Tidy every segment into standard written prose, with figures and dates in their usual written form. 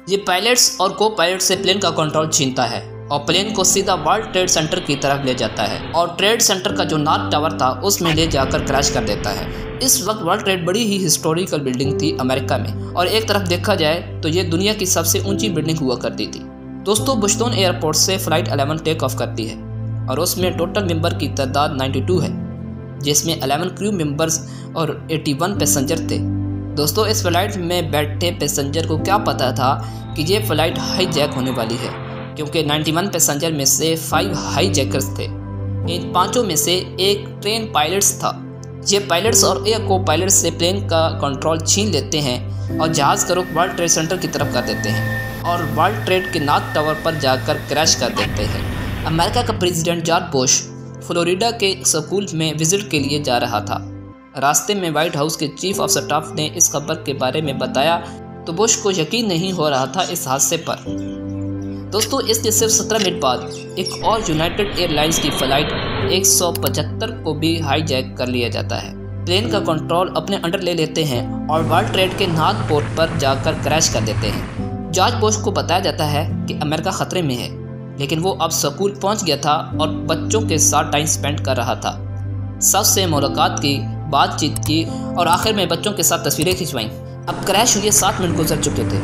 ये पायलट्स और को पायलट से प्लेन का कंट्रोल छीनता है और प्लेन को सीधा वर्ल्ड ट्रेड सेंटर की तरफ ले जाता है और ट्रेड सेंटर का जो नॉर्थ टावर था उसमें ले जाकर क्रैश कर देता है। इस वक्त वर्ल्ड ट्रेड बड़ी ही हिस्टोरिकल बिल्डिंग थी अमेरिका में और एक तरफ देखा जाए तो ये दुनिया की सबसे ऊंची बिल्डिंग हुआ करती थी। दोस्तों, बुस्टन एयरपोर्ट से फ्लाइट 11 टेक ऑफ करती है और उसमें टोटल मेंबर की तादाद 92 है, जिसमें 11 क्रू मेंबर्स और 81 पैसेंजर थे। दोस्तों, इस फ्लाइट में बैठे पैसेंजर को क्या पता था कि ये फ्लाइट हाईजैक होने वाली है, क्योंकि 91 पैसेंजर में से 5 हाईजैकर्स थे। इन पांचों में से एक ट्रेन पायलट्स था। ये पायलट्स और एक को पायलट्स से प्लेन का कंट्रोल छीन लेते हैं और जहाज़ का रुख वर्ल्ड ट्रेड सेंटर की तरफ कर देते हैं और वर्ल्ड ट्रेड के नॉर्थ टावर पर जाकर क्रैश कर देते हैं। अमेरिका का प्रेसिडेंट जॉर्ज बुश फ्लोरिडा के स्कूल में विजिट के लिए जा रहा था। रास्ते में व्हाइट हाउस के चीफ ऑफ स्टाफ ने इस खबर के बारे में बताया तो बुश को यकीन नहीं हो रहा था इस हादसे पर। दोस्तों, इसके सिर्फ 17 मिनट बाद एक और यूनाइटेड एयरलाइंस की फ्लाइट 175 को भी हाईजैक कर लिया जाता है। प्लेन का कंट्रोल अपने अंडर ले लेते हैं और वर्ल्ड ट्रेड के नॉर्थ पोर्ट पर जाकर क्रैश कर देते हैं। जॉर्ज बुश को बताया जाता है कि अमेरिका खतरे में है, लेकिन वो अब स्कूल पहुंच गया था और बच्चों के साथ टाइम स्पेंड कर रहा था। सबसे मुलाकात की, बातचीत की और आखिर में बच्चों के साथ तस्वीरें खिंचवाईं। अब क्रैश हुए 7 मिनट गुजर चुके थे।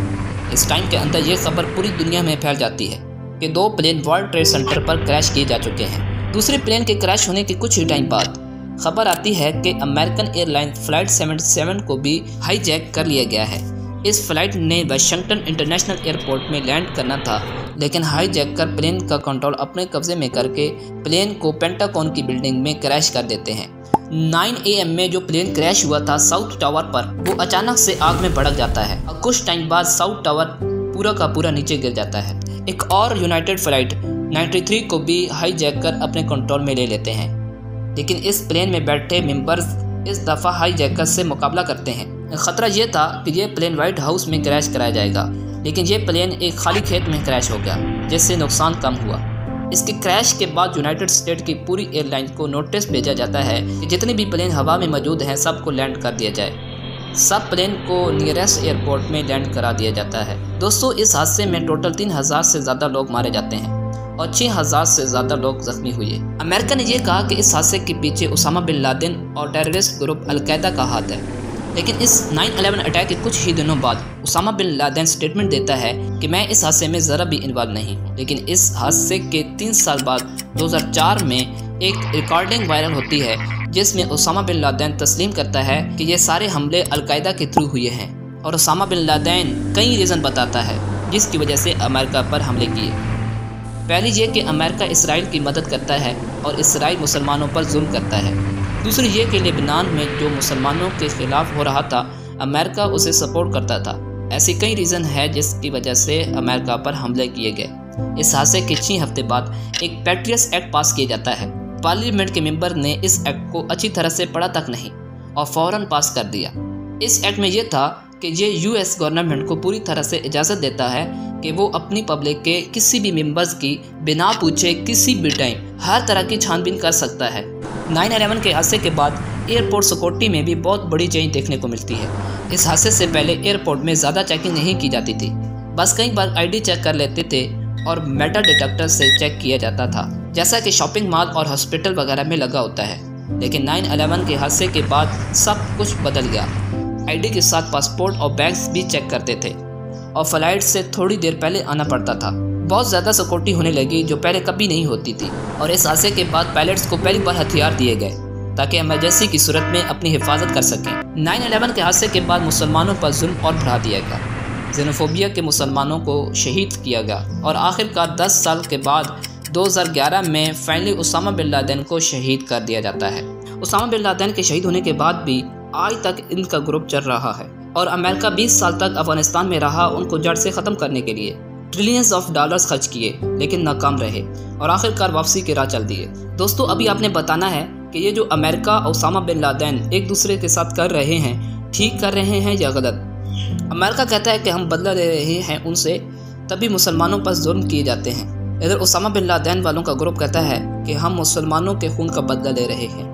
इस टाइम के अंदर ये खबर पूरी दुनिया में फैल जाती है कि 2 प्लेन वर्ल्ड ट्रेड सेंटर पर क्रैश किए जा चुके हैं। दूसरे प्लेन के क्रैश होने के कुछ ही टाइम बाद खबर आती है कि अमेरिकन एयरलाइंस फ्लाइट 77 को भी हाईजैक कर लिया गया है। इस फ्लाइट ने वाशिंगटन इंटरनेशनल एयरपोर्ट में लैंड करना था, लेकिन हाईजैक कर प्लेन का कंट्रोल अपने कब्जे में करके प्लेन को पेंटागन की बिल्डिंग में क्रैश कर देते हैं। 9 AM में जो प्लेन क्रैश हुआ था साउथ टावर पर, वो अचानक से आग में भड़क जाता है और कुछ टाइम बाद साउथ टावर पूरा का पूरा नीचे गिर जाता है। एक और यूनाइटेड फ्लाइट 93 को भी हाईजैक कर अपने कंट्रोल में ले लेते हैं, लेकिन इस प्लेन में बैठे मेंबर्स इस दफ़ा हाईजैकर से मुकाबला करते हैं। खतरा ये था कि ये प्लेन व्हाइट हाउस में क्रैश कराया जाएगा, लेकिन ये प्लेन एक खाली खेत में क्रैश हो गया, जिससे नुकसान कम हुआ। इसके क्रैश के बाद यूनाइटेड स्टेट की पूरी एयरलाइन को नोटिस भेजा जाता है कि जितने भी प्लेन हवा में मौजूद हैं सबको लैंड कर दिया जाए। सब प्लेन को नियरेस्ट एयरपोर्ट में लैंड करा दिया जाता है। दोस्तों, इस हादसे में टोटल 3000 से ज़्यादा लोग मारे जाते हैं और 6000 से ज़्यादा लोग जख्मी हुए। अमेरिका ने यह कहा कि इस हादसे के पीछे उसामा बिन लादेन और टेररिस्ट ग्रुप अलकायदा का हाथ है, लेकिन इस 9/11 अटैक के कुछ ही दिनों बाद उसामा बिन लादेन स्टेटमेंट देता है कि मैं इस हादसे में ज़रा भी इन्वॉल्व नहीं। लेकिन इस हादसे के 3 साल बाद 2004 में एक रिकॉर्डिंग वायरल होती है जिसमें उसामा बिन लादेन तस्लीम करता है कि ये सारे हमले अलकायदा के थ्रू हुए हैं और उसामा बिन लादेन कई रीज़न बताता है जिसकी वजह से अमेरिका पर हमले किए। पहली ये कि अमेरिका इसराइल की मदद करता है और इसराइल मुसलमानों पर जुल्म करता है। दूसरी ये कि लेबनान में जो मुसलमानों के खिलाफ हो रहा था अमेरिका उसे सपोर्ट करता था। ऐसी कई रीज़न है जिसकी वजह से अमेरिका पर हमले किए गए। इस हादसे के 6 हफ्ते बाद एक पैट्रियट एक्ट पास किया जाता है। पार्लियामेंट के मेंबर ने इस एक्ट को अच्छी तरह से पढ़ा तक नहीं और फ़ौरन पास कर दिया। इस एक्ट में यह था कि ये US गवर्नमेंट को पूरी तरह से इजाज़त देता है कि वो अपनी पब्लिक के किसी भी मेंबर्स की बिना पूछे किसी भी टाइम हर तरह की छानबीन कर सकता है। 9/11 के हादसे के बाद एयरपोर्ट सिक्योरिटी में भी बहुत बड़ी चेंज देखने को मिलती है। इस हादसे से पहले एयरपोर्ट में ज़्यादा चेकिंग नहीं की जाती थी, बस कई बार ID चेक कर लेते थे और मेटल डिटेक्टर से चेक किया जाता था, जैसा कि शॉपिंग मॉल और हॉस्पिटल वगैरह में लगा होता है। लेकिन 9/11 के हादसे के बाद सब कुछ बदल गया। ID के साथ पासपोर्ट और बैग्स भी चेक करते थे और फ्लाइट से थोड़ी देर पहले आना पड़ता था। बहुत ज़्यादा सिक्योरिटी होने लगी जो पहले कभी नहीं होती थी और इस हादसे के बाद पायलट्स को पहली बार हथियार दिए गए ताकि इमरजेंसी की सूरत में अपनी हिफाजत कर सकें। 9/11 के हादसे के बाद मुसलमानों पर जुल्म और बढ़ा दिया गया। जेनोफोबिया के मुसलमानों को शहीद किया गया और आखिरकार 10 साल के बाद 2011 में फाइनली उसामा बिन लादेन को शहीद कर दिया जाता है। उसामा बिन लादेन के शहीद होने के बाद भी आज तक इनका ग्रुप चल रहा है और अमेरिका 20 साल तक अफगानिस्तान में रहा उनको जड़ से ख़त्म करने के लिए। ट्रिलियंस ऑफ डॉलर्स खर्च किए लेकिन नाकाम रहे और आखिरकार वापसी की राह चल दिए। दोस्तों, अभी आपने बताना है कि ये जो अमेरिका और उसामा बिन लादेन एक दूसरे के साथ कर रहे हैं, ठीक कर रहे हैं या गलत। अमेरिका कहता है कि हम बदला ले रहे हैं उनसे, तभी मुसलमानों पर जुल्म किए जाते हैं। इधर उसामा बिन लादेन वालों का ग्रुप कहता है कि हम मुसलमानों के खून का बदला ले रहे हैं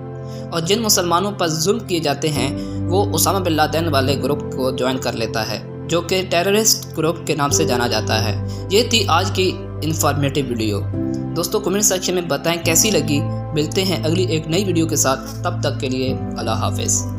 और जिन मुसलमानों पर जुल्म किए जाते हैं वो उसामा बिन लादेन वाले ग्रुप को ज्वाइन कर लेता है। जो कि टेररिस्ट ग्रुप के नाम से जाना जाता है। ये थी आज की इंफॉर्मेटिव वीडियो। दोस्तों कमेंट सेक्शन में बताएं कैसी लगी। मिलते हैं अगली एक नई वीडियो के साथ, तब तक के लिए अल्लाह हाफिज़।